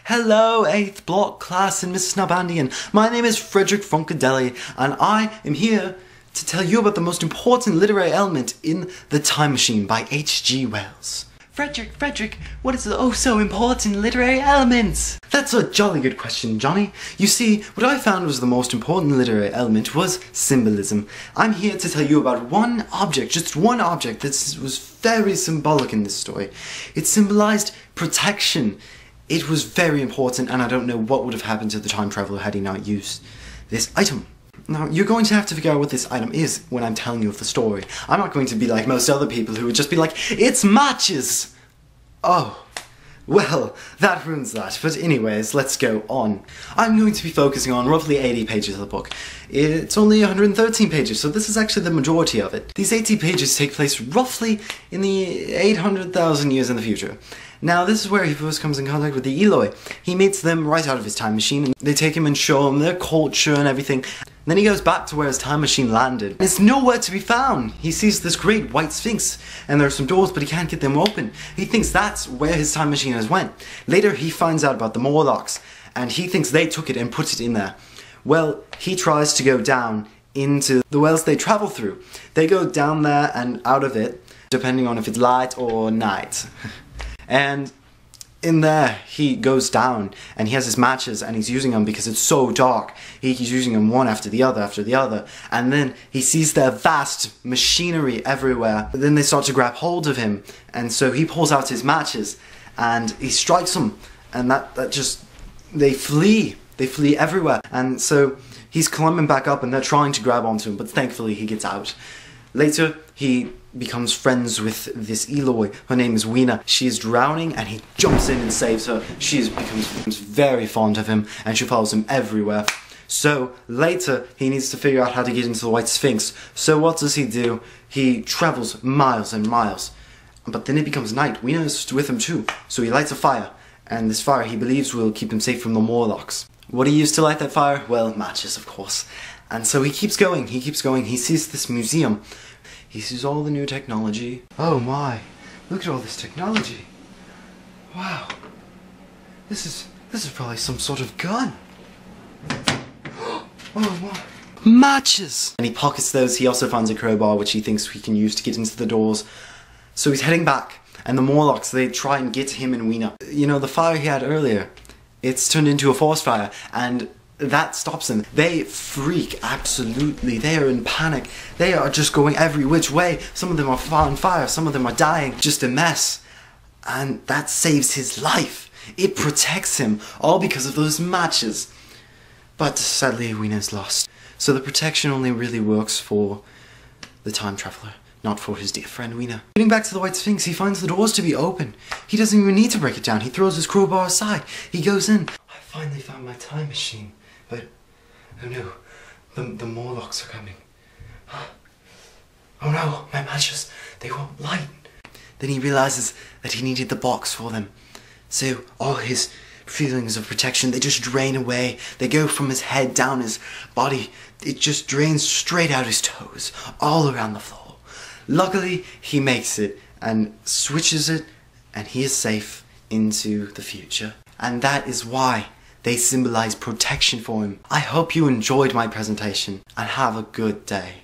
Hello, 8th block class and Mrs. Nabandian. My name is Frederick Funkadelli, and I am here to tell you about the most important literary element in The Time Machine by H.G. Wells. Frederick, what is the oh-so-important literary element? That's a jolly good question, Johnny. You see, what I found was the most important literary element was symbolism. I'm here to tell you about one object, just one object, that was very symbolic in this story. It symbolized protection. It was very important, and I don't know what would have happened to the time traveler had he not used this item. Now, you're going to have to figure out what this item is when I'm telling you of the story. I'm not going to be like most other people who would just be like, it's matches! Oh, well, that ruins that. But anyways, let's go on. I'm going to be focusing on roughly 80 pages of the book. It's only 113 pages, so this is actually the majority of it. These 80 pages take place roughly in the 800,000 years in the future. Now, this is where he first comes in contact with the Eloi. He meets them right out of his time machine, and they take him and show him their culture and everything. Then he goes back to where his time machine landed. It's nowhere to be found. He sees this great white sphinx, and there are some doors, but he can't get them open. He thinks that's where his time machine has went. Later, he finds out about the Morlocks, and he thinks they took it and put it in there. Well, he tries to go down into the wells they travel through. They go down there and out of it, depending on if it's light or night. And in there, he goes down, and he has his matches, and he's using them because it's so dark. He's using them one after the other, and then he sees their vast machinery everywhere. But then they start to grab hold of him, and so he pulls out his matches, and he strikes them, and they flee everywhere. And so he's climbing back up, and they're trying to grab onto him, but thankfully he gets out. Later, he becomes friends with this Eloi. Her name is Weena. She is drowning, and he jumps in and saves her. She becomes very fond of him, and she follows him everywhere. So later, he needs to figure out how to get into the White Sphinx. So what does he do? He travels miles and miles. But then it becomes night. Weena is with him too. So he lights a fire, and this fire he believes will keep him safe from the Morlocks. What do he use to light that fire? Well, matches, of course. And so he keeps going. He sees this museum. He sees all the new technology. Oh my, look at all this technology. Wow. This is probably some sort of gun. Oh my. Matches! And he pockets those. He also finds a crowbar which he thinks he can use to get into the doors. So he's heading back, and the Morlocks, they try and get him and Weena. You know, the fire he had earlier, it's turned into a forest fire, and that stops them. They freak, absolutely. They are in panic. They are just going every which way. Some of them are on fire, some of them are dying. Just a mess. And that saves his life. It protects him, all because of those matches. But sadly, Weena's lost. So the protection only really works for the time traveler, not for his dear friend Weena. Getting back to the White Sphinx, he finds the doors to be open. He doesn't even need to break it down. He throws his crowbar aside. He goes in. I finally found my time machine. But, oh no, the Morlocks are coming. Oh no, my matches, they won't light. Then he realizes that he needed the box for them. So all his feelings of protection, they just drain away. They go from his head down his body. It just drains straight out his toes, all around the floor. Luckily, he makes it and switches it, and he is safe into the future. And that is why they symbolize protection for him. I hope you enjoyed my presentation, and have a good day.